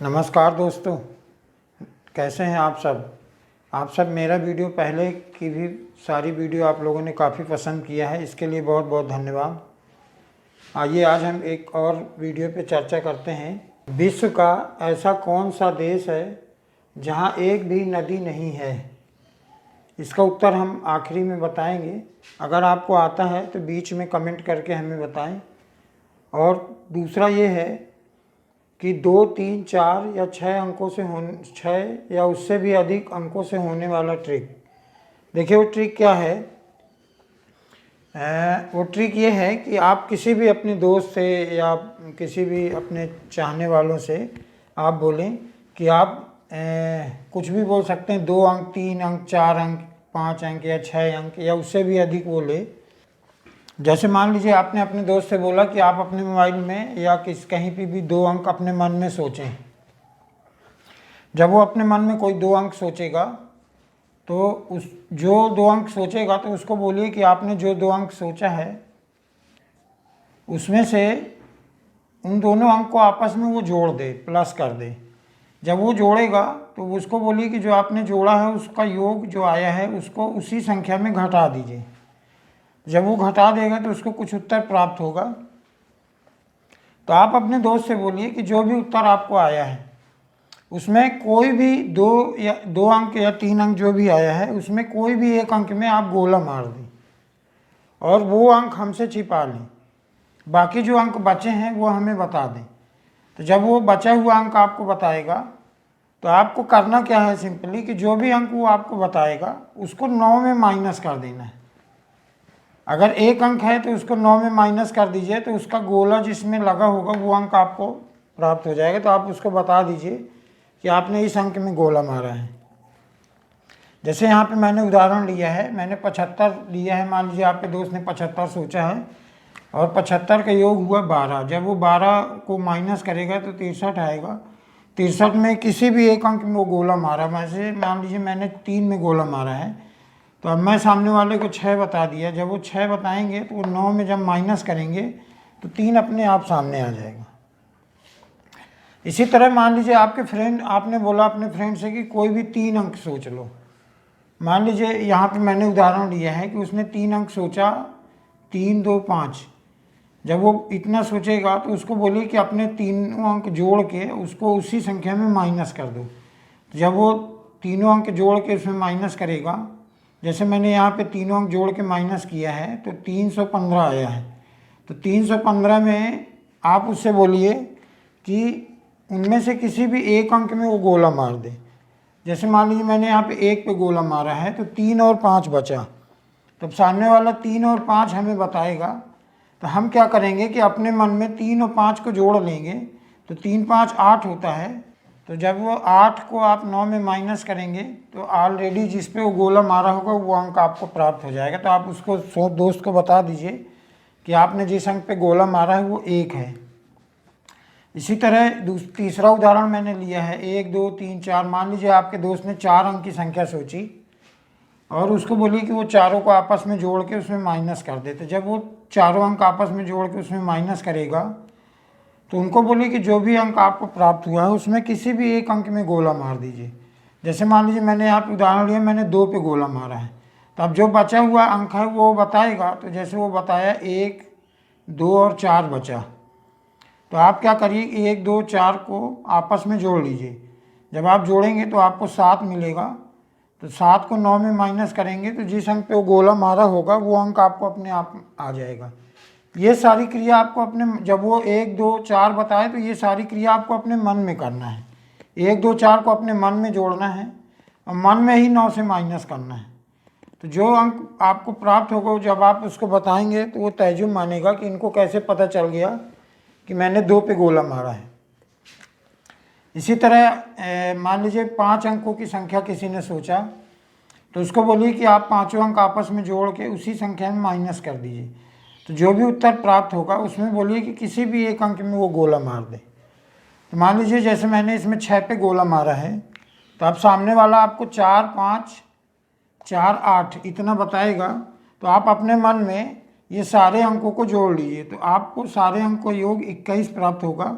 नमस्कार दोस्तों, कैसे हैं आप सब मेरा वीडियो पहले की भी सारी वीडियो आप लोगों ने काफ़ी पसंद किया है, इसके लिए बहुत बहुत धन्यवाद। आइए आज हम एक और वीडियो पे चर्चा करते हैं। विश्व का ऐसा कौन सा देश है जहां एक भी नदी नहीं है? इसका उत्तर हम आखिरी में बताएंगे। अगर आपको आता है तो बीच में कमेंट करके हमें बताएं। और दूसरा ये है कि 2, 3, 4 या 6 अंकों से 6 या उससे भी अधिक अंकों से होने वाला ट्रिक। देखिए वो ट्रिक क्या है। वो ट्रिक ये है कि आप किसी भी अपने दोस्त से या किसी भी अपने चाहने वालों से आप बोलें कि आप कुछ भी बोल सकते हैं। 2 अंक, 3 अंक, 4 अंक, 5 अंक या 6 अंक या उससे भी अधिक बोले। जैसे मान लीजिए आपने अपने दोस्त से बोला कि आप अपने मोबाइल में या कहीं पे भी 2 अंक अपने मन में सोचें। जब वो अपने मन में कोई 2 अंक सोचेगा तो उस जो 2 अंक सोचेगा तो उसको बोलिए कि आपने जो 2 अंक सोचा है उसमें से उन दोनों अंक को आपस में वो जोड़ दे, प्लस कर दे। जब वो जोड़ेगा तो उसको बोलिए कि जो आपने जोड़ा है उसका योग जो आया है उसको उसी संख्या में घटा दीजिए। जब वो घटा देगा तो उसको कुछ उत्तर प्राप्त होगा। तो आप अपने दोस्त से बोलिए कि जो भी उत्तर आपको आया है उसमें कोई भी 2 अंक या 3 अंक जो भी आया है उसमें कोई भी एक अंक में आप गोला मार दें और वो अंक हमसे छिपा लें। बाकी जो अंक बचे हैं वो हमें बता दें। तो जब वो बचा हुआ अंक आपको बताएगा तो आपको करना क्या है, सिंपली कि जो भी अंक वो आपको बताएगा उसको 9 में माइनस कर देना है। अगर 1 अंक है तो उसको 9 में माइनस कर दीजिए तो उसका गोला जिसमें लगा होगा वो अंक आपको प्राप्त हो जाएगा। तो आप उसको बता दीजिए कि आपने इस अंक में गोला मारा है। जैसे यहाँ पे मैंने उदाहरण लिया है, मैंने 75 लिया है। मान लीजिए आपके दोस्त ने 75 सोचा है और 75 का योग हुआ 12। जब वो 12 को माइनस करेगा तो 63 आएगा। 63 में किसी भी एक अंक में वो गोला मारा। वैसे मान लीजिए मैंने 3 में गोला मारा है तो अब मैं सामने वाले को 6 बता दिया। जब वो 6 बताएंगे तो वो 9 में जब माइनस करेंगे तो 3 अपने आप सामने आ जाएगा। इसी तरह मान लीजिए आपने बोला अपने फ्रेंड से कि कोई भी 3 अंक सोच लो। मान लीजिए यहाँ पे मैंने उदाहरण लिया है कि उसने 3 अंक सोचा, 3, 2, 5। जब वो इतना सोचेगा तो उसको बोलिए कि अपने 3 अंक जोड़ के उसको उसी संख्या में माइनस कर दो। जब वो तीनों अंक जोड़ के उसमें माइनस करेगा, जैसे मैंने यहाँ पे तीनों अंक जोड़ के माइनस किया है तो 315 आया है। तो 315 में आप उससे बोलिए कि उनमें से किसी भी एक अंक में वो गोला मार दे। जैसे मान लीजिए मैंने यहाँ पे 1 पे गोला मारा है तो 3 और 5 बचा। तब सामने वाला 3 और 5 हमें बताएगा तो हम क्या करेंगे कि अपने मन में 3 और 5 को जोड़ लेंगे तो 3, 5, 8 होता है। तो जब वो 8 को आप 9 में माइनस करेंगे तो ऑलरेडी जिस पे वो गोला मारा होगा वो अंक आपको प्राप्त हो जाएगा। तो आप उसको दोस्त को बता दीजिए कि आपने जिस अंक पे गोला मारा है वो 1 है। इसी तरह तीसरा उदाहरण मैंने लिया है, 1, 2, 3, 4। मान लीजिए आपके दोस्त ने 4 अंक की संख्या सोची और उसको बोलिए कि वो चारों को आपस में जोड़ के उसमें माइनस कर दे। तो जब वो चारों अंक आपस में जोड़ के उसमें माइनस करेगा तो उनको बोलिए कि जो भी अंक आपको प्राप्त हुआ है उसमें किसी भी एक अंक में गोला मार दीजिए। जैसे मान लीजिए मैंने यहाँ पे उदाहरण लिया, मैंने 2 पे गोला मारा है। तो अब जो बचा हुआ अंक है वो बताएगा। तो जैसे वो बताया 1, 2 और 4 बचा। तो आप क्या करिए, 1, 2, 4 को आपस में जोड़ लीजिए। जब आप जोड़ेंगे तो आपको 7 मिलेगा। तो 7 को 9 में माइनस करेंगे तो जिस अंक पे वो गोला मारा होगा वो अंक आपको अपने आप आ जाएगा। ये सारी क्रिया आपको अपने, जब वो 1, 2, 4 बताए तो ये सारी क्रिया आपको अपने मन में करना है। 1, 2, 4 को अपने मन में जोड़ना है और मन में ही 9 से माइनस करना है। तो जो अंक आपको प्राप्त होगा जब आप उसको बताएंगे तो वो तैजुब मानेगा कि इनको कैसे पता चल गया कि मैंने 2 पे गोला मारा है। इसी तरह मान लीजिए 5 अंकों की संख्या किसी ने सोचा तो उसको बोलिए कि आप 5 अंक आपस में जोड़ के उसी संख्या में माइनस कर दीजिए। तो जो भी उत्तर प्राप्त होगा उसमें बोलिए कि किसी भी एक अंक में वो गोला मार दे। तो मान लीजिए जैसे मैंने इसमें 6 पे गोला मारा है तो अब सामने वाला आपको 4, 5, 4, 8 इतना बताएगा। तो आप अपने मन में ये सारे अंकों को जोड़ लीजिए तो आपको सारे अंक का योग 21 प्राप्त होगा।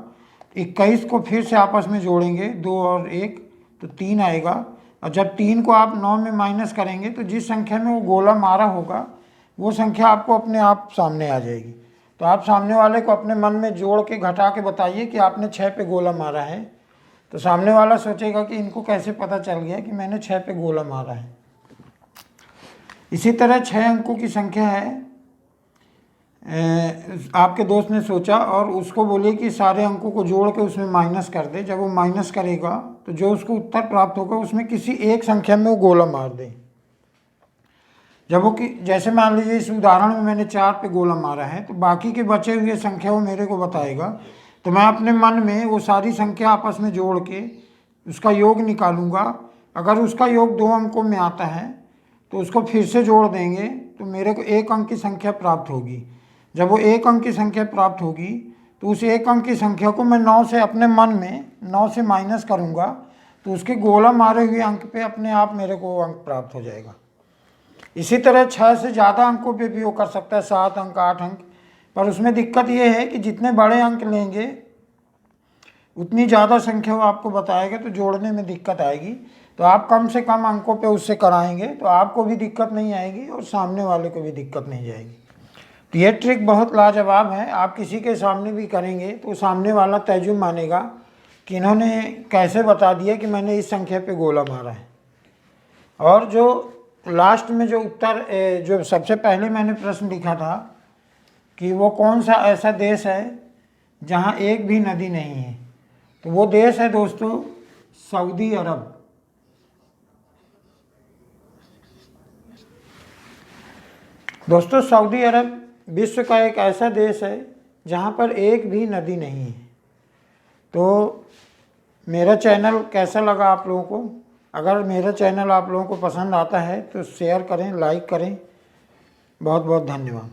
21 को फिर से आपस में जोड़ेंगे, 2 और 1 तो 3 आएगा। और जब 3 को आप 9 में माइनस करेंगे तो जिस संख्या में वो गोला मारा होगा वो संख्या आपको अपने आप सामने आ जाएगी। तो आप सामने वाले को अपने मन में जोड़ के घटा के बताइए कि आपने 6 पे गोला मारा है। तो सामने वाला सोचेगा कि इनको कैसे पता चल गया कि मैंने 6 पे गोला मारा है। इसी तरह 6 अंकों की संख्या है। आपके दोस्त ने सोचा और उसको बोले कि सारे अंकों को जोड़ के उसमें माइनस कर दे। जब वो माइनस करेगा तो जो उसको उत्तर प्राप्त होगा उसमें किसी एक संख्या में वो गोला मार दे। जब वो कि जैसे मान लीजिए इस उदाहरण में मैंने 4 पे गोला मारा है, तो बाकी के बचे हुए संख्या वो मेरे को बताएगा। तो मैं अपने मन में वो सारी संख्या आपस में जोड़ के उसका योग निकालूंगा। अगर उसका योग 2 अंकों में आता है तो उसको फिर से जोड़ देंगे तो मेरे को 1 अंक की संख्या प्राप्त होगी। जब वो 1 अंक की संख्या प्राप्त होगी तो उस 1 अंक की संख्या को मैं 9 से अपने मन में 9 से माइनस करूंगा तो उसके गोला मारे हुए अंक पे अपने आप मेरे को अंक प्राप्त हो जाएगा। इसी तरह 6 से ज़्यादा अंकों पे भी वो कर सकता है, 7 अंक 8 अंक। पर उसमें दिक्कत ये है कि जितने बड़े अंक लेंगे उतनी ज़्यादा संख्या वो आपको बताएगा तो जोड़ने में दिक्कत आएगी। तो आप कम से कम अंकों पे उससे कराएंगे तो आपको भी दिक्कत नहीं आएगी और सामने वाले को भी दिक्कत नहीं जाएगी। तो ये ट्रिक बहुत लाजवाब है। आप किसी के सामने भी करेंगे तो सामने वाला तैजुब मानेगा कि इन्होंने कैसे बता दिया कि मैंने इस संख्या पे गोला मारा है। और जो लास्ट में जो उत्तर जो सबसे पहले मैंने प्रश्न लिखा था कि वो कौन सा ऐसा देश है जहाँ एक भी नदी नहीं है, तो वो देश है दोस्तों सऊदी अरब। दोस्तों सऊदी अरब विश्व का एक ऐसा देश है जहाँ पर एक भी नदी नहीं है। तो मेरा चैनल कैसा लगा आप लोगों को? अगर मेरा चैनल आप लोगों को पसंद आता है तो शेयर करें, लाइक करें। बहुत बहुत धन्यवाद।